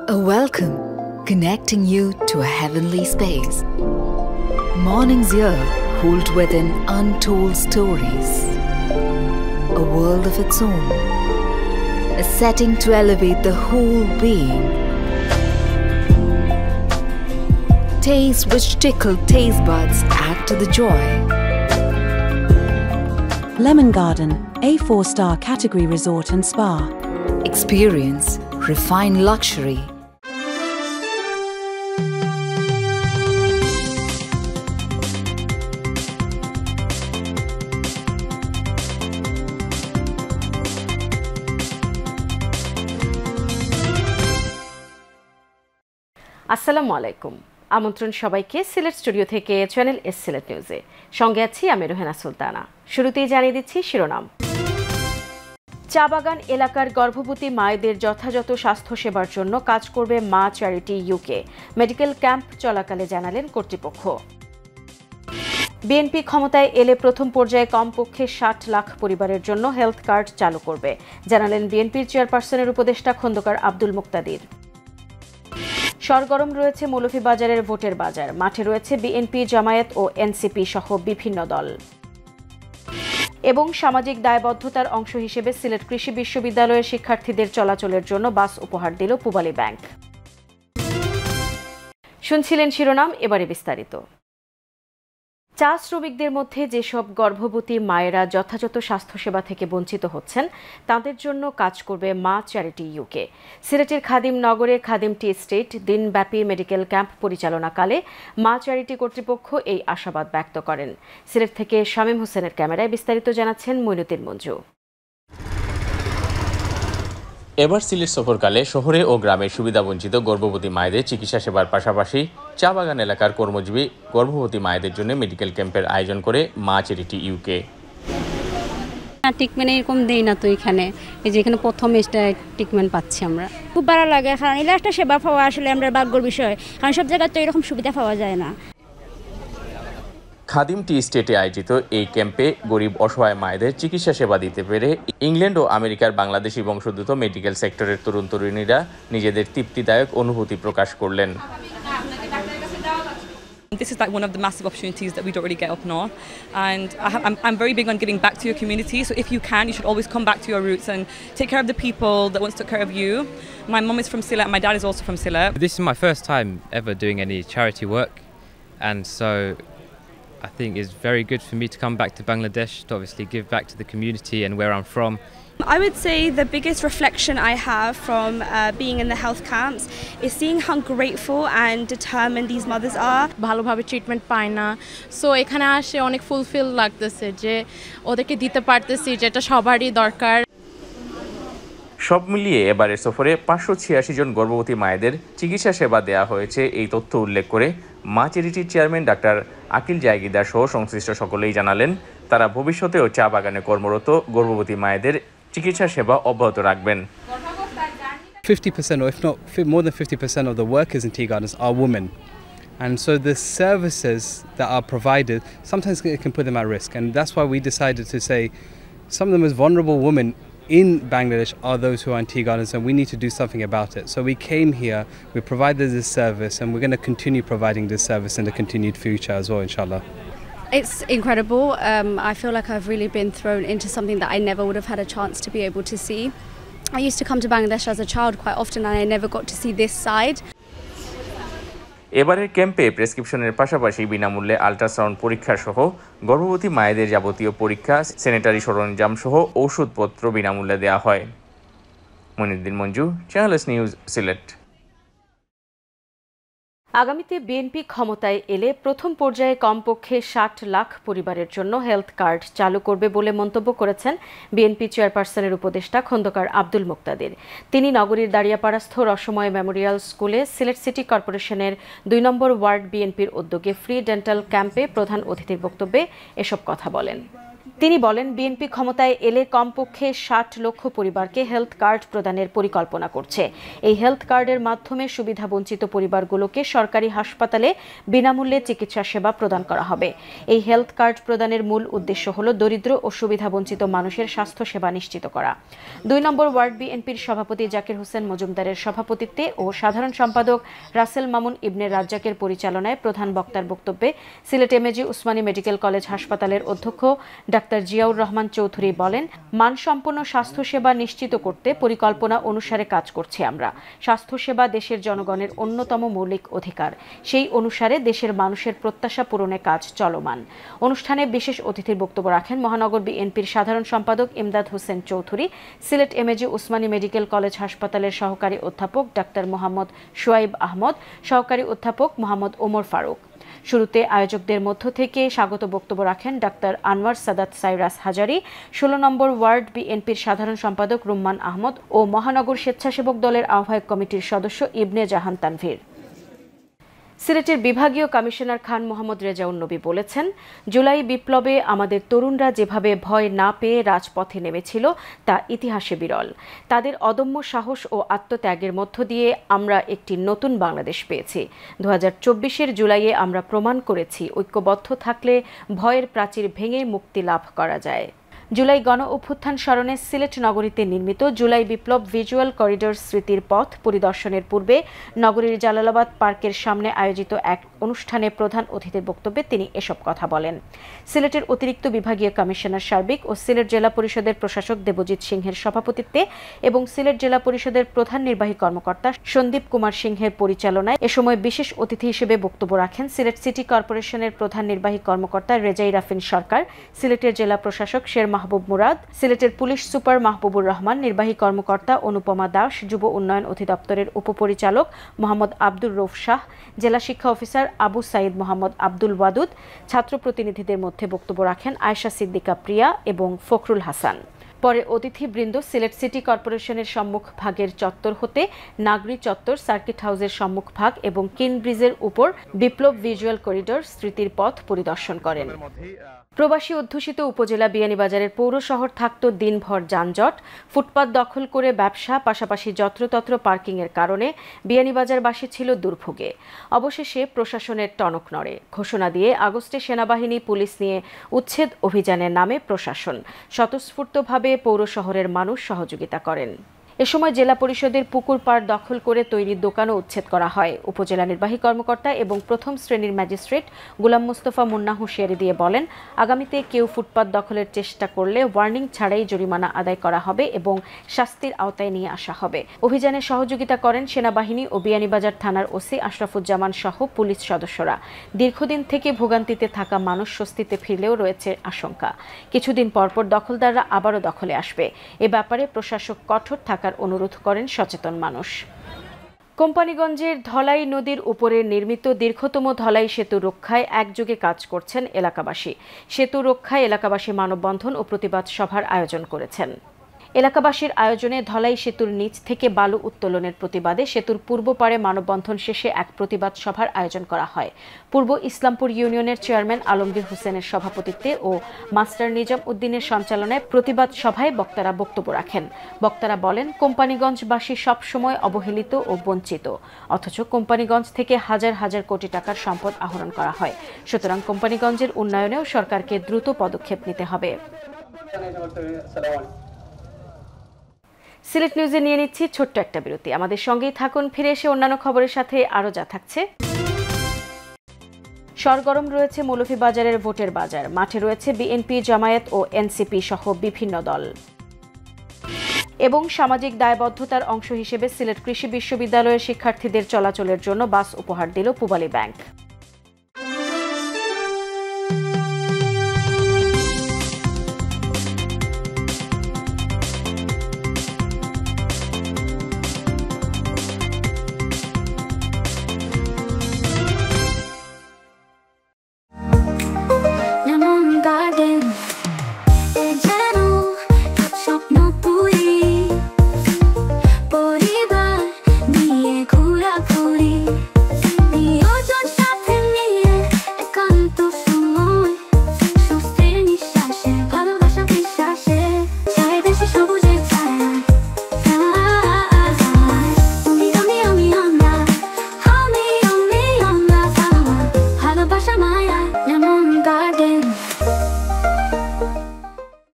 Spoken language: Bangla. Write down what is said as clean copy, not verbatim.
A welcome, connecting you to a heavenly space. Mornings here hold within untold stories. A world of its own. A setting to elevate the whole being. Tastes which tickle taste buds add to the joy. Lemon Garden, a 4-star category resort and spa. Experience refined luxury. আসসালামু আলাইকুম। আমন্ত্রণ সবাইকে সিলেট স্টুডিও থেকে চ্যানেল এস সিলেট নিউজে। সঙ্গে আছি আমি রোহেনা সুলতানা। শুরুতেই জানিয়ে দিচ্ছি শিরোনাম। চা বাগান এলাকার গর্ভবতী মায়েদের যথাযথ স্বাস্থ্যসেবার জন্য কাজ করবে মা চ্যারিটি ইউকে। মেডিকেল ক্যাম্প চলাকালে জানালেন কর্তৃপক্ষ। বিএনপি ক্ষমতায় এলে প্রথম পর্যায়ে কমপক্ষে ৬০ লাখ পরিবারের জন্য হেলথ কার্ড চালু করবে, জানালেন বিএনপির চেয়ারপারসনের উপদেষ্টা খন্দকার আব্দুল মুক্তাদির। সরগরম রয়েছে মৌলভীবাজারের ভোটের বাজার। মাঠে রয়েছে বিএনপি, জামায়াত ও এনসিপি সহ বিভিন্ন দল। এবং সামাজিক দায়বদ্ধতার অংশ হিসেবে সিলেট কৃষি বিশ্ববিদ্যালয়ের শিক্ষার্থীদের চলাচলের জন্য বাস উপহার দিল পূবালী ব্যাংক। শুনছিলেন শিরোনাম, এবারে বিস্তারিত। চা শ্রমিকদের মধ্যে যেসব গর্ভবতী মায়েরা যথাযথ স্বাস্থ্যসেবা থেকে বঞ্চিত হচ্ছেন তাদের জন্য কাজ করবে মা চ্যারিটি ইউকে। সিলেটের খাদিম নগরে খাদিম টি এস্টেট দিনব্যাপী মেডিকেল ক্যাম্প পরিচালনাকালে মা চ্যারিটি কর্তৃপক্ষ এই আশাবাদ ব্যক্ত করেন। সিলেট থেকে শামীম হোসেনের ক্যামেরায় বিস্তারিত জানাচ্ছেন মইনুদ্দিন মঞ্জু। এবার সিলেট সফরকালে শহরে ও গ্রামের সুবিধাবঞ্চিত গর্ভবতী মায়েদের চিকিৎসা সেবার পাশাপাশি চা বাগান এলাকার কর্মজীবী গর্ভবতী মায়েদের জন্য মেডিকেল ক্যাম্পের আয়োজন করে মা চ্যারিটি ইউকে। ট্রিটমেন্ট এরকম দেই না তো এখানে, এই যে এখানে প্রথম ট্রিটমেন্ট পাচ্ছি আমরা। খুব ভালো লাগে, কারণ এই একটা সেবা পাওয়া আসলে আমরা ভাগ্যের বিষয়, কারণ সব জায়গায় তো এরকম সুবিধা পাওয়া যায় না। খাদিম টি স্টেটে আয়োজিত এই ক্যাম্পে গরিব অসহায় মায়েদের চিকিৎসা সেবা দিতে পেরে ইংল্যান্ড ও আমেরিকার বাংলাদেশি বংশোদ্ভূত মেডিকেল সেক্টরের তরুণ তরুণীরা নিজেদের তৃপ্তিদায়ক অনুভূতি প্রকাশ করলেন। This is like one of the massive opportunities that we don't really get up north, and I'm very big on giving back to your community. So if you can, you should always come back to your roots and take care of the people that once took care of you. My mum is from Sylhet and my dad is also from Sylhet. This is my first time ever doing any charity work, and so I think it's very good for me to come back to Bangladesh to obviously give back to the community and where I'm from. I would say the biggest reflection I have from being in the health camps is seeing how grateful and determined these mothers are. ভালোভাবে ট্রিটমেন্ট পায় না, সো এখানে আসে অনেক ফুলফিল লাগতেছে যে ওদেরকে দিতে পারতেছি যেটা সবারই দরকার। সব মিলিয়ে এবারের সফরে 586 জন গর্ভবতী মায়েদের চিকিৎসা সেবা দেওয়া হয়েছে। এই তথ্য উল্লেখ করে মা চ্যারিটির চেয়ারম্যান ডাক্তার আকিল জায়গিদার সহ সংশ্লিষ্ট সকলেই জানালেন তারা ভবিষ্যতেও চা বাগানে কর্মরত গর্ভবতী মায়েদের চিকিৎসা সেবা অব্যাহত রাখবেন। 50% or if not more than 50% of the workers in tea gardens are women, and so the services that are provided sometimes it can put them at risk, and that's why we decided to say some of the most vulnerable women in Bangladesh are those who are in tea gardens, and we need to do something about it. So we came here, we provided this service, and we're going to continue providing this service in the continued future as well, inshallah. It's incredible. I feel like I've really been thrown into something that I never would have had a chance to be able to see. I used to come to Bangladesh as a child quite often and I never got to see this side. এবারের ক্যাম্পে প্রেসক্রিপশনের পাশাপাশি বিনামূল্যে আল্ট্রাসাউন্ড পরীক্ষা সহ গর্ভবতী মায়েদের যাবতীয় পরীক্ষা, স্যানিটারি সরঞ্জাম সহ ওষুধপত্র বিনামূল্যে দেওয়া হয়। Mainuddin Manju, channel S news, Sylhet. আগামীতে বিএনপি ক্ষমতায় এলে প্রথম পর্যায়ে কমপক্ষে ৬০ লাখ পরিবারের জন্য হেলথ কার্ড চালু করবে বলে মন্তব্য করেছেন বিএনপি চেয়ারপারসনের উপদেষ্টা খন্দকার আব্দুল মুক্তাদির। তিনি নগরীর দাঁড়িয়াপাড়াস্থ রসময় মেমোরিয়াল স্কুলে সিলেট সিটি কর্পোরেশনের ২ নম্বর ওয়ার্ড বিএনপির উদ্যোগে ফ্রি ডেন্টাল ক্যাম্পে প্রধান অতিথির বক্তব্যে এসব কথা বলেন। তিনি বলেন, বিএনপি ক্ষমতায় এলে কমপক্ষে ৬০ লক্ষ পরিবারকে হেলথ কার্ড প্রদানের পরিকল্পনা করছে। এই হেলথ কার্ডের মাধ্যমে সুবিধাবঞ্চিত পরিবারগুলোকে সরকারি হাসপাতালে বিনামূল্যে চিকিৎসা সেবা প্রদান করা হবে। এই হেলথ কার্ড প্রদানের মূল উদ্দেশ্য হল দরিদ্র ও সুবিধাবঞ্চিত মানুষের স্বাস্থ্য সেবা নিশ্চিত করা। ২ নম্বর ওয়ার্ড বিএনপির সভাপতি জাকির হোসেন মজুমদারের সভাপতিত্বে ও সাধারণ সম্পাদক রাসেল মামুন ইবনে রাজ্জাকের পরিচালনায় প্রধান বক্তার বক্তব্যে Sylhet MAG Usmani medical college হাসপাতালের অধ্যক্ষ ডাক্তার জিয়াউর রহমান চৌধুরী বলেন, মানসম্পন্ন স্বাস্থ্যসেবা নিশ্চিত করতে পরিকল্পনা অনুসারে কাজ করছি আমরা। স্বাস্থ্যসেবা দেশের জনগণের অন্যতম মৌলিক অধিকার। সেই অনুসারে দেশের মানুষের প্রত্যাশা পূরণে কাজ চলমান। অনুষ্ঠানে বিশেষ অতিথির বক্তব্য রাখেন মহানগর বিএনপির সাধারণ সম্পাদক Imdad Hossain Chowdhury, Sylhet MAG Usmani medical college হাসপাতালের সহকারী অধ্যাপক ডাক্তার মোহাম্মদ সোয়াইব আহমদ, সহকারী অধ্যাপক মোহাম্মদ ওমর ফারুক। শুরুতে আয়োজকদের মধ্য থেকে স্বাগত বক্তব্য রাখেন ডাক্তার আনোয়ার সাদাত সাইরাস হাজারি, ১৬ নম্বর ওয়ার্ড বিএনপির সাধারণ সম্পাদক রুম্মান আহমদ ও মহানগর স্বেচ্ছাসেবক দলের আহ্বায়ক কমিটির সদস্য ইবনে জাহান তানভীর। সিলেটের বিভাগীয় কমিশনার খান মোহাম্মদ রেজাউন নবী বলেছেন, জুলাই বিপ্লবে আমাদের তরুণরা যেভাবে ভয় না পেয়ে রাজপথে নেমেছিল তা ইতিহাসে বিরল। তাদের অদম্য সাহস ও আত্মত্যাগের মধ্য দিয়ে আমরা একটি নতুন বাংলাদেশ পেয়েছি। ২০২৪-এর জুলাইয়ে আমরা প্রমাণ করেছি ঐক্যবদ্ধ থাকলে ভয়ের প্রাচীর ভেঙে মুক্তি লাভ করা যায়। জুলাই গণ অভ্যুত্থান স্মরণে সিলেট নগরীতে নির্মিত জুলাই বিপ্লব ভিজুয়াল করিডোর স্মৃতির পথ পরিদর্শনের পূর্বে নগরীর জালালাবাদ পার্কের সামনে আয়োজিত এক অনুষ্ঠানে প্রধান অতিথির বক্তব্যে তিনি এসব কথা বলেন। সিলেটের অতিরিক্ত বিভাগীয় কমিশনার সার্বিক ও সিলেট জেলা পরিষদের প্রশাসক দেবজিৎ সিংহের সভাপতিত্বে এবং সিলেট জেলা পরিষদের প্রধান নির্বাহী কর্মকর্তা সন্দীপ কুমার সিংহের পরিচালনায় এ সময় বিশেষ অতিথি হিসেবে বক্তব্য রাখেন সিলেট সিটি কর্পোরেশনের প্রধান নির্বাহী কর্মকর্তা রেজাই রাফিন সরকার, সিলেটের জেলা প্রশাসক শের মাহবুব মুরাদ, সিলেটের পুলিশ সুপার মাহবুবুর রহমান, নির্বাহী কর্মকর্তা অনুপমা দাস, যুব উন্নয়ন অধিদপ্তরের উপপরিচালক মোহাম্মদ আব্দুর রৌফ শাহ, জেলা শিক্ষা অফিসার আবু সাইদ মোহাম্মদ আব্দুল ওয়াদুদ। ছাত্র প্রতিনিধিদের মধ্যে বক্তব্য রাখেন আয়েশা সিদ্দিকা প্রিয়া এবং ফখরুল হাসান। পরে অতিথিবৃন্দ সিলেট সিটি কর্পোরেশনের সম্মুখ ভাগের চত্বর হতে নাগরি চত্বর, সার্কিট হাউসের সম্মুখ ভাগ এবং কিন ব্রিজের উপর বিপ্লব ভিজুয়াল করিডোর স্মৃতির পথ পরিদর্শন করেন। প্রবাসী অধ্যুষিত উপজেলা বিয়ানীবাজারের পৌর শহর থাকত দিনভর যানজট, ফুটপাত দখল করে ব্যবসা, পাশাপাশি যত্রতত্র পার্কিংয়ের কারণে বিয়ানীবাজারবাসী ছিল দুর্ভোগে। অবশেষে প্রশাসনের টনক নড়ে। ঘোষণা দিয়ে আগস্টে সেনাবাহিনী পুলিশ নিয়ে উচ্ছেদ অভিযানের নামে প্রশাসন স্বতঃস্ফূর্তভাবে পৌর শহরের মানুষ সহযোগিতা করেন। এ সময় জেলা পরিষদের পুকুর পাড় দখল করে তৈরি দোকানও উচ্ছেদ করা হয়। উপজেলা নির্বাহী কর্মকর্তা এবং প্রথম শ্রেণীর ম্যাজিস্ট্রেট গোলাম মোস্তফা মুন্না হুঁশিয়ারি দিয়ে বলেন, আগামীতে কেউ ফুটপাত দখলের চেষ্টা করলে ওয়ার্নিং ছাড়াই জরিমানা আদায় করা হবে এবং শাস্তির আওতায় নিয়ে আসা হবে। অভিযানে সহযোগিতা করেন সেনাবাহিনী ও বিয়ানীবাজার থানার ওসি আশরাফুজ্জামান সহ পুলিশ সদস্যরা। দীর্ঘদিন থেকে ভোগান্তিতে থাকা মানুষ স্বস্তিতে ফিরলেও রয়েছে আশঙ্কা। কিছুদিন পরপর দখলদাররা আবারও দখলে আসবে। এ ব্যাপারে প্রশাসক কঠোর থাকার অনুরোধ করেন সচেতন মানুষ। কোম্পানীগঞ্জের ধলাই নদীর উপরে নির্মিত দীর্ঘতম ধলাই সেতু রক্ষায় একযোগে কাজ করছেন এলাকাবাসী। সেতু রক্ষায় এলাকাবাসী মানববন্ধন ও প্রতিবাদ সভার আয়োজন করেছেন। এলাকাবাসীর আয়োজনে ধলাই সেতুর নিচ থেকে বালু উত্তোলনের প্রতিবাদে সেতুর পূর্ব পাড়ে মানববন্ধন শেষে এক প্রতিবাদ সভার আয়োজন করা হয়। পূর্ব ইসলামপুর ইউনিয়নের চেয়ারম্যান আলমগীর হোসেনের সভাপতিত্বে ও মাস্টার নিজাম উদ্দিনের সঞ্চালনায় প্রতিবাদ সভায় বক্তারা বক্তব্য রাখেন। বক্তারা বলেন, কোম্পানীগঞ্জবাসী সবসময় অবহেলিত ও বঞ্চিত, অথচ কোম্পানীগঞ্জ থেকে হাজার হাজার কোটি টাকার সম্পদ আহরণ করা হয়। সুতরাং কোম্পানীগঞ্জের উন্নয়নেও সরকারকে দ্রুত পদক্ষেপ নিতে হবে। সিলেট নিউজে নিয়ে নিচ্ছি ছোট্ট একটা বিরতি। আমাদের সঙ্গেই থাকুন। ফিরে এসে অন্যান্য খবরের সাথে আরও যা থাকছে। সরগরম রয়েছে মৌলভীবাজারের ভোটের বাজার। মাঠে রয়েছে বিএনপি, জামায়াত ও এনসিপি সহ বিভিন্ন দল। এবং সামাজিক দায়বদ্ধতার অংশ হিসেবে সিলেট কৃষি বিশ্ববিদ্যালয়ের শিক্ষার্থীদের চলাচলের জন্য বাস উপহার দিল পূবালী ব্যাংক।